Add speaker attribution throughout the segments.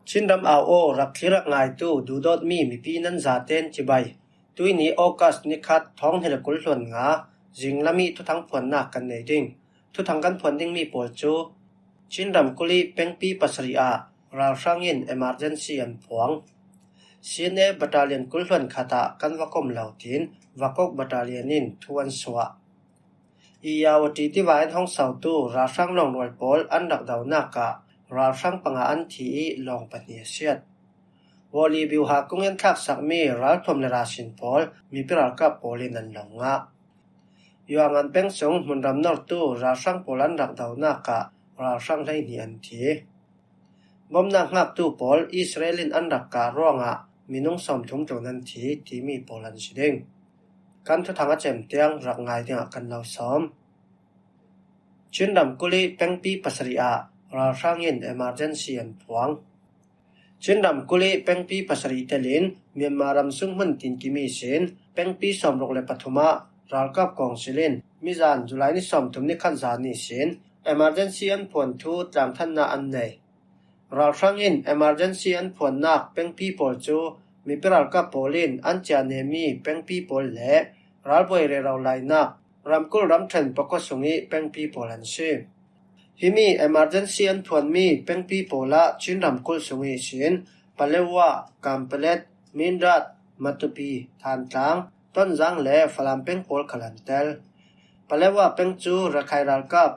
Speaker 1: ชินรำเอาโอรักที่รักง่ายตู้ดูดอดมีปีนั้นจาเต้นจิบายตุยนี้ออกัสนิคัดท้องเฮลกุลหวนงาจิงละมีทุทั้งผลนักกันในดิ่งทุทั้งกันผลดิ่งมีปวดจูชินรำกุลีเป็งปีปัสริอาราช่างยินเอมอร์เจนซีอันพวงซีเนบัตตาเลียนกุลหวนขตากันวกมเหล่าทินวกกบัตตาเลียนินทวนสวะอียาวตีที่วายท้องเสาตู้ราช่างนองรวยปอลอันดักดาวนักกะราช่างปังอันทีลองปฏิเสธวอลีบิวหากุงยันทักสักมีรัลทอมเลราชินพอลมีปรากับปอลินันหลงะยางอันเป็นสงมุนรำนอร์ตู้ราช่างปอลันดักดาวนักกะราช่างได้เนียนทีบอมนักงับตู้ปอลอิสราเอลินอันดักการ่องะมีนุ่งสมทุมตัวนั้นทีที่มีปอลันสิเด้งกันทุกทางเจมเตียงรักง่ายเดียกันเราซ้อมชินดำกุลีเป็งปีปัสริอาราช่างยินเอมอร์เจนซีอันพวงชินดำกุลีเป็งปีปัสริเตลินเมียนมารำซุงมันตินกิมีเซนเป็งปีสมรกเลปฐุมะรัลกับกองศิลินมิจานจุไลนิสมทุมนิขันจานิเซนเอมอร์เจนซีอันพวนทูตามท่านนาอันเนรัลช่างยินเอมอร์เจนซีอันพวนนักเป็งปีปอลจูมีปรัลกับโปลินอันจาเนมีเป็งปีปอลเล่รัลบวยเรเราไลนักรำกุลรำเทนปกสุงิเป็งปีปอลันเซฮิมีเอมอร์เจนซีอันทวนมีเป็งปีปอละชินรำกุลสุงิสินปะเลวะกัมเปเลตมินรัตมัตุปีทานตังต้นจังเล่ฟลามเป็งปอลขลันเตลปะเลวะเป็งจูระไครัลกับ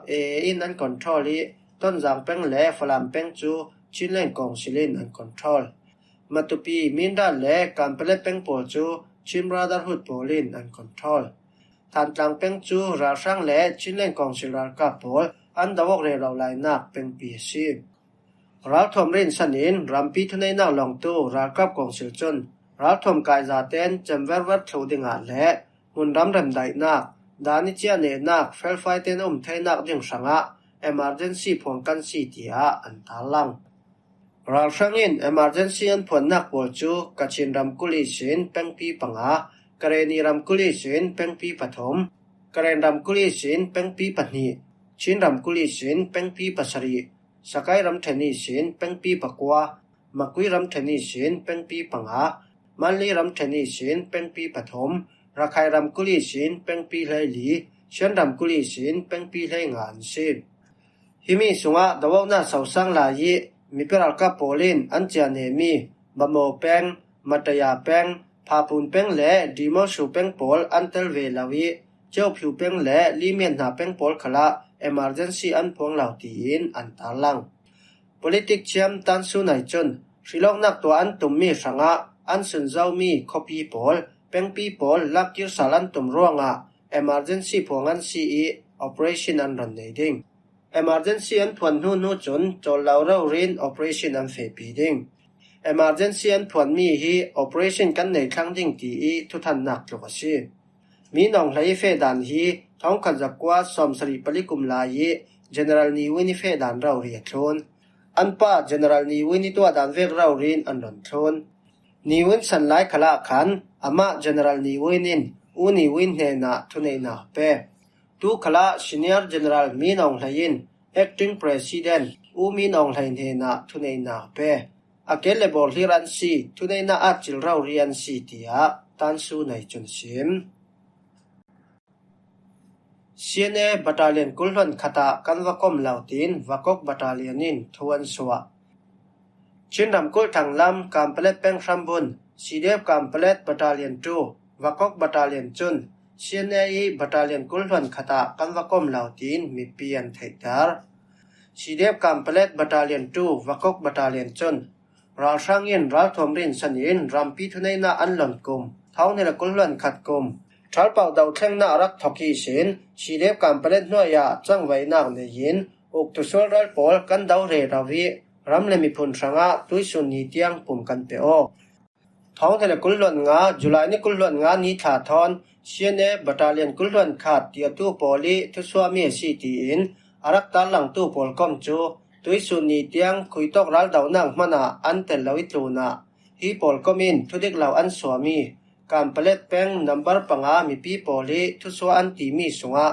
Speaker 1: อินอันคอนโทรลีต้นจังเป็งเล่ฟลามเป็งจูชินเล่นกองซิลินอันคอนโทรลมัตุปีมินรัตเล่กัมเปเลตเป็งปอลจูชินบราดาร์ฮุดปอลินอันคอนโทรลทานตังเป็งจูราช่างเล่ชินเล่นกองซิลาร์กับปอลอันดาวกเรเราไลนักเป็นปีซีรัลทอมรินสันินรัมปีทุนในนักลองตู้รัลกับกองซิลจนรัลทอมกายซาเตนจำเวรวัดเขาดิ่งอาเล่มุนรำไดนักดานิเจียเนนักเฟลไฟเตนไทยนักดิ่งสังะเอมอร์เจนซีพวงกันซีตีอาอันตาลังรัลช่างอินเอมอร์เจนซีอันพวนนักปวดจูกัชินรำกุลิสินเป็นปีปังากเรนีรำกุลิสินเป็นปีปฐมกเรนรำกุลิสินเป็นปีปนีชินรำกุลิสินเป็นปีปัสรีสกายรำเทนีสินเป็นปีปกัวมักวิรำเทนีสินเป็นปีปังามันลีรำเทนีสินเป็นปีปฐมระไครำกุลิสินเป็นปีไหลีเชนรำกุลิสินเป็นปีไหงานสิฮิมิสุงะดาวนาสาวสังลายมีเปรัลกับโปลินอันเจเนมีบะโมเปงมัตยาเปงพาปุนเปงและดีโมชูเปงปอลอันเตลเวลาวิเจ้าผิวเปงและลิเมียนนาเปงปอลขละเอมอร์เจนซีอันพวงเหล่าตีนอันตาลัง politic เชียมตันสุนัยจนสิลอกนักตัวอันตุมมีสังะอันสุนเจ้ามีคอปีปอลเปงปีปอลลักยิรสารันตุมร่วงะเอมอร์เจนซีพวงอันซีอีออเปอเรชั่นอันรันเนดิงเอมอร์เจนซีอันพวนนูจนจนเหล่าเราเรียนออเปอเรชั่นอันเฟปีดิงemergency อันพวนมีฮี operation กันในครั้งดิ่งที่ทุทันนักลกสิมีน้องไหลเฟดันฮีท้องขัดจักว่าสมสริปลิกุมลาย general นิวินิเฟดันเราเรียกโทนอันป้า general นิวินิตัวดันเวกเราเรียนอันดนโทนนิวินสันไลขละขันอามา general นิวินินอูนิวินเนนะทุนเนนะเปตูขละ senior general มีน้องไหลิน acting president อูมีน้องไหลเนนะทุนเนนะเปAkele bol hiran si tunay na atil raw riyan si tiya tansu na ichunsim. CNA Battalion Kulhon Kata kan wakom lautin wakok batalionin tuwan suwa. Chindam kul tanglam kampalet peng shambun CDF kampalet Battalion 2 wakok Battalion chun CNA Battalion Kulhon Kata kan wakom lautin mipian thaitar. CDF kampalet Battalion 2 wakok Battalion chunราช่างยินรัลทอมรินสันินรัมปีทุนในนาอันหล่นกุมท้องในละกุลหล่นขัดกุมทัลเป่าดาวแท่งนารักทอกีสินชีเดฟการเปรตนัวยาจังไว้นางในยินอุกตุสวรัลปอลกันดาวเรราวิรัมเลมิพุนสังะตุยสุนีเตียงปุ่มกันเปโอท้องในละกุลหล่นงาจุลัยนี่กุลหล่นงานี้ถาทอนเชียเนบัตตาเลียนกุลหล่นขาดเตียตู้ปอลีทุสวามีสีตีอินอารักตาหลังตู้ปอลก้มจูตุยสุนีเตียงคุยตอกรัลดาวนังมานาอันเตลลาวิตลูนาฮีปอลก็มินทุดิกเหล่าอันสวามีการเปลดแป้งนัมเบอร์ปังอามีปีปอลีทุสวาอันตีมีสุงะ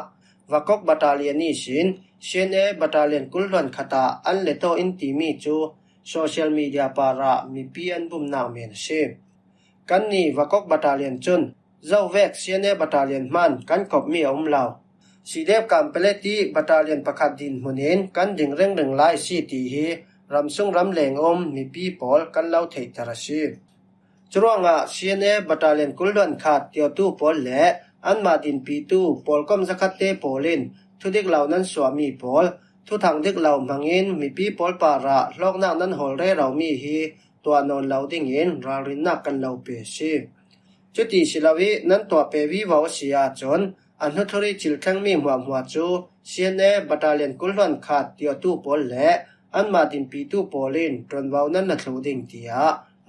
Speaker 1: วากอกบัตตาเลียนนิสินเชนเอบัตตาเลียนกุลหลวนขตาอันเลโตอินตีมีจู social media para mi pian bum na men se kan ni wakok battalion chun zawek CNA battalion man kan kop mi law sidep kampeleti battalion pakhat din hunin kan ding reng lai si ti hi ramsung ramleng mi pi pol kan lau thei tarasi churonga CNA battalion kuldan khat tio tu pol le an ma din pi tu pol kom zakate polin thudik law nan swami pol thu thang dik law mangin mi pi pol para lokna nan hol re raw mi hi to non law ding in rarin na kan law pe si chuti silawi nan to pe wi waw sia chon an hu thori chil thang mi hwa chu CNA battalion kuldan khat tio tu pol le an ma din pi tu polin tron waw nan na thlu ding tia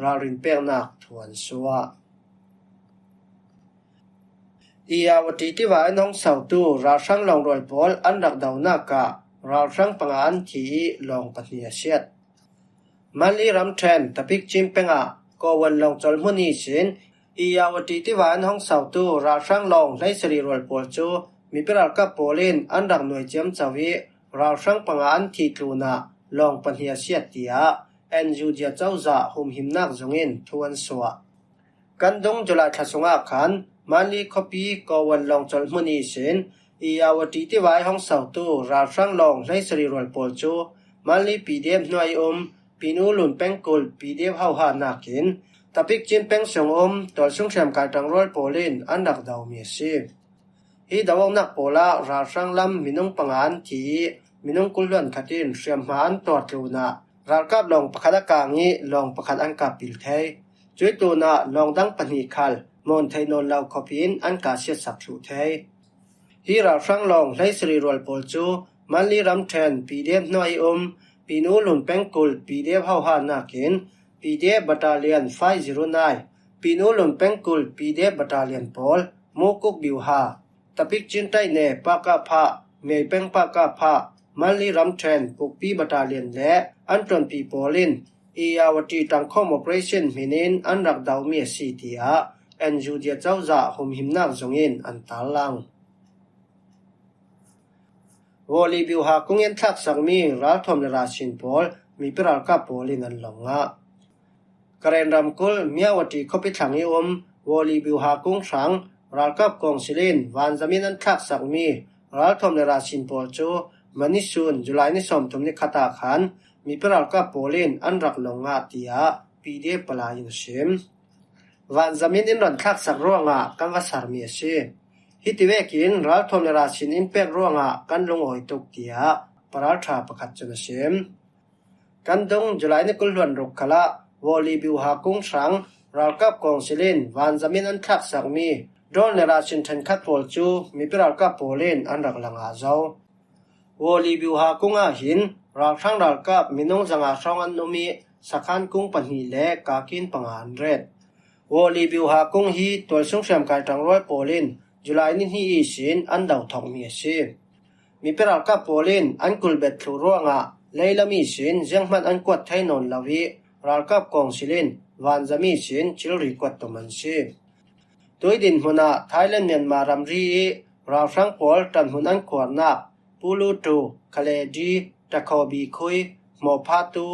Speaker 1: rarin pek nak thuan suwa Iyawati ti wa nong sau tu ra sang long roi pol an rak daw na ka ra sang pangan thi long pahnia siat mali ram tren tapik chim penga ko wan long chol muni sin Iyawati ti wa nong sau tu ra sang long lai sri roi pol chu mi peral ka polin an rak noi chem chawi ra sang pangan thi tluna long pahnia siat tia NU dia chauza hum himnak zongin thuan suwa kan dong jola thasunga khan mali copy ko wan long chol muni sin Iyawati ti wai hong sau tu ra sang long lai sri rol pol chu mali pdf noi pinu lun pengkul pdf hau ha nakin tapik chin peng song tol sung sam ka tang rol polin anak daw mi si hi dawang nak pola ra sang lam minung pangan thi minung kulwan khatin siam han tor tuna ralkap long pakhada kangi long pakhat an ka pil thei chui tu na long dang pani khal mon thei non lau khopin an ka sia sak thu thei hi ra sang long lai sri rol pol chu mali ram then pdf noi pinu lun pengkul pdf hau ha nakin pdf battalion 509 pinu lun pengkul pdf battalion pol mukuk biuha tapik chin tai ne paka pha mei peng paka pha mali ram then pukpi battalion le antron pi polin Iyawati tangkhom operation minin an rak daw mi si tia NU dia chauza hum himnak zongin an talang Woli biuha kungen thak sangmi ral thom le ra sin pol mi peral ka polin an longa karen ramkul miawati khopi thangi woli biuha kung sang ral kap kong silin wan zamin an thak sangmi ral thom le ra sin pol chu manisun julai ni som thum ni khata khan mi peral ka polin an rak longa tia pdf palayin sim wan zamin in ron thak sak ronga kan va sar mi si hitiwekin ral thom le ra sin in pek ronga kan lungoi tuk tia paral tha pakhat chuna sim kan dong julai ni kulwan ruk khala woli biu ha kung sang ral kap kong silin wan zamin an thak sak mi don le ra sin than khat pol chu mi peral ka polin an rak langa zo woli biu ha kunga hin ral thang ral kap minong janga song an nomi sakhan kung panhi le kakin pangan ret woli biu ha kung hi tol sung sam kai tang roi polin julai ni hi sin an daw thong mi si mi peral ka polin an kulbet thlu ronga leilami sin jengman an kwat thainon lawi ral kap kong silin wan zami sin chilri kwat to man si toidin huna Thailand Myanmar ramri ral sang pol tan hunan kwarna pulutu khaledi takhobi khui mopatu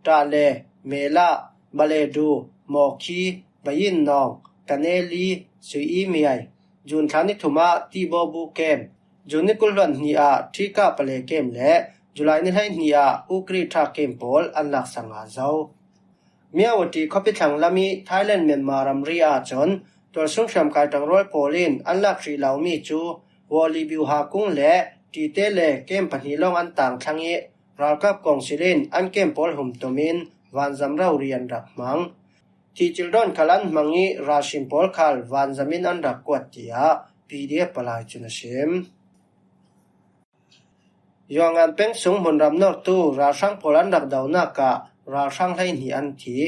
Speaker 1: tale mela baledu mokhi bayin nong kaneli sui miai jun thani thuma ti bobu kem juni kulwan ni a thika pale kem le julai ni hai ni a ukri tha kem pol anlak sanga zau miawati khopi thang lami Thailand Myanmar ramri a chon tol sung sam kai tang roi polin anlak ri laumi chu woli biu ha kung le ti te le kem pani long an tang thangi ral kap kong silin an kem pol hum tomin wan zam rau rian rak mang ti children khalan mangi rashim pol khal wan zamin an rak kwat tia pdf palai chuna sim yongan peng sung mun ram nok tu ra sang polan rak daw na ka ra sang lai ni an thi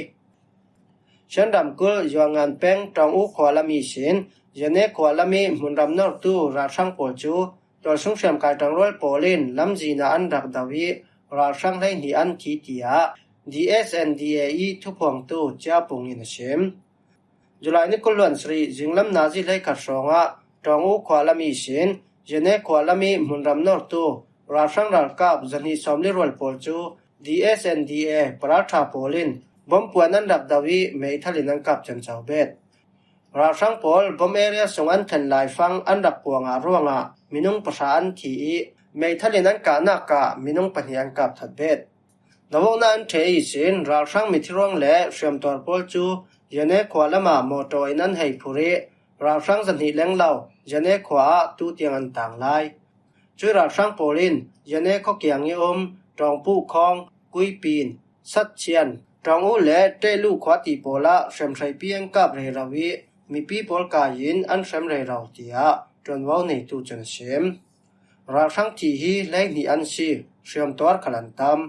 Speaker 1: chen ram kul yongan peng tong u khwalami sin yene khwalami mun ram nok tu ra sang pol chu tol sung sam kai tang rol polin lamji na an rak dawi ra sang lai ni an thi tia DSNDAE thupong tu cha pungin sim julai ni kulwan sri jinglam nazi lai kha songa tong u khwalami sin yene khwalami mun ram nok tu ra sang ral kap zani somli rol pol chu DSNDA ปราชาโปลินบอมปวนนั้นดับดาวีเมทัลินังกับจันเจ้าเบ็ดราชังโปลบอมเอเรียสงอันทันลายฟังอันดับปวงอาร่วงะมินุงประสานทีเมทัลินังกานักกะมินุงปัญญากับทัดเบ็ดดาวนั้นเทอิสินราชังมิทรวงเละเชื่อมตัวโปลจูยันเนขวาละมาโมโตยนั้นให้ผู้เรราชังสันนิเลงเล่ายันเนขวาตูเตียงอันต่างลายช่วยราชังโปลินยันเนข้อเกียงยอมจองผู้คองกุยปีนสัดเชียนจองอุเล่เตลูขวาตีโปละเชื่อมใส่เปียงกับเรราวีมีปีโปลกายินอันเชื่อมเรราเตียจนว่าในตูจนเชื่อมราชังทีฮีเล็กนี่อันซีเชื่อมตัวขลันตาม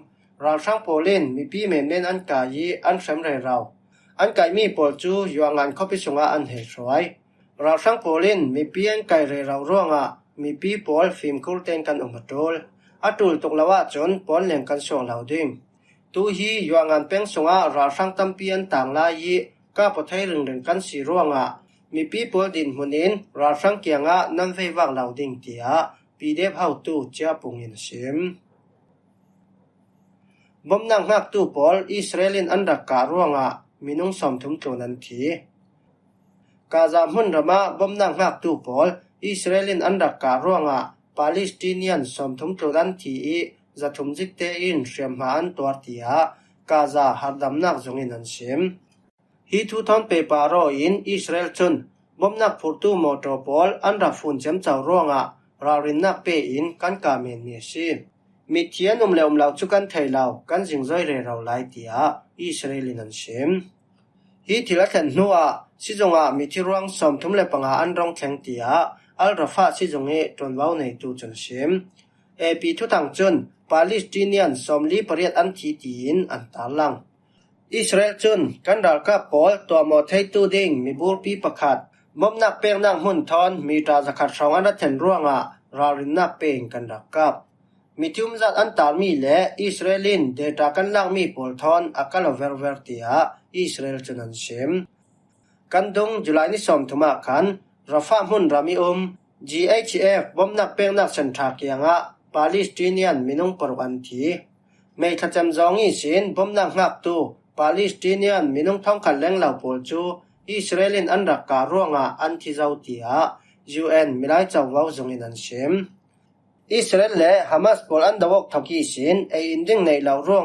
Speaker 1: ราชังโปลินมีปีเมนเมนอันกายีอันเชื่อมเรราอันไก่มีโปลจูยวงานเข้าไปส่งอันเหตุสวยราชังโปลินมีปีอันไก่เรราร่วงมีปีโปลฟิล์มคูลเตนกันอุมตุลอัตุลตกละว่าจนปอนเลี้ยงกันส่งเหล่าดิ่งตูฮียวงานเป็นส่งราชังตั้มเปียนต่างลายก็ปะเทยรึงดึงกันสีร่วงมีปีโปลดินมุนินราชังเกียงนั่นเฟวังเหล่าดิ่งเตียปีเดบเฮาตูเจ้าปุงินชิมบอมนังนักตูปอลอิสราเอลินอันดักการร่วงมินุงสมทุมตัวนันทีกาซามุนระมาบอมนังนักตูปอลอิสราเอลินอันดักการร่วงปาเลสไตเนียนสมทุมตัวนันทีจะทุมจิกเตอินเชียมหาอันตัวเตียกาซาหัดดำนักจงอินันชิมฮีทุทอนเปปารออินอิสราเอลจุนบอมนักพูตูโมโตปอลอันดับฟุนเจมเจ้าร่วงรารินนักเปอินกันกาเมนเมียชีมีเทียนเลาจุกันไทยเรากันจิงใจเรเราไลเตียอิสราเอลินันชิมฮีที่ละแทนนัวสิจงมีที่ร่วงสมทุมเลปังอันรองแข็งเตียอัลราฟาสิจงจนว้าวในตูจนชิมปีทุตังจนปาเลสไตเนียนสมลีปริยอันทีตีนอันตาลังอิสราเอลจนกันดาลกับปอลตัวหมดให้ตูดิ่งมีบูรปีประคัดมอมนักเปียงนักหุ่นทอนมีตาจะขัดสองอันแทนร่วงรารินนักเปียงกันดักกับมีทุ่มจัดอันตามีเละอิสราเอลินเดตากันลังมีปอลทอนอักลเวอร์เวอร์ติอาอิสราเอลจนันชิมกันดงจุลัยนิสอมทุมาคันราฟามุนรามิGHF บอมนักเปียงนักสันทาเกียงปาเลสไตเนียนมินุงปรวันทีไม่ขจำจองอีสินบอมนักนักตูปาเลสไตเนียนมินุงท้องขันแรงเหล่าปอลจูอิสราเอลินอันรักการร่วงอันที่เจ้าเตีย UN มิไลเจ้าว้าวจงอินันชิมอิสราเอลและฮามาสปอลอันดาวกทักกีสินอินดิ้งในเหล่าร่วง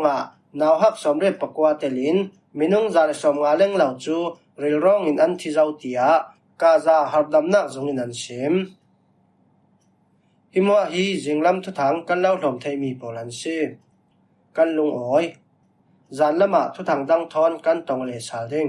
Speaker 1: นาวฮักสมเร็จประกวาเตลินมินุงจาร์สมงาเลงเหล่าจูริลร้องอินอันที่เจ้าเตียกาซาฮับดำนักจงอินันชิมฮิมัวฮีจิงลำทุทังกันเล่าหลอมไทยมีโปลันซีกันลุงอ้อยจานละมาทุทังดังทอนกันตองเลสาเด้ง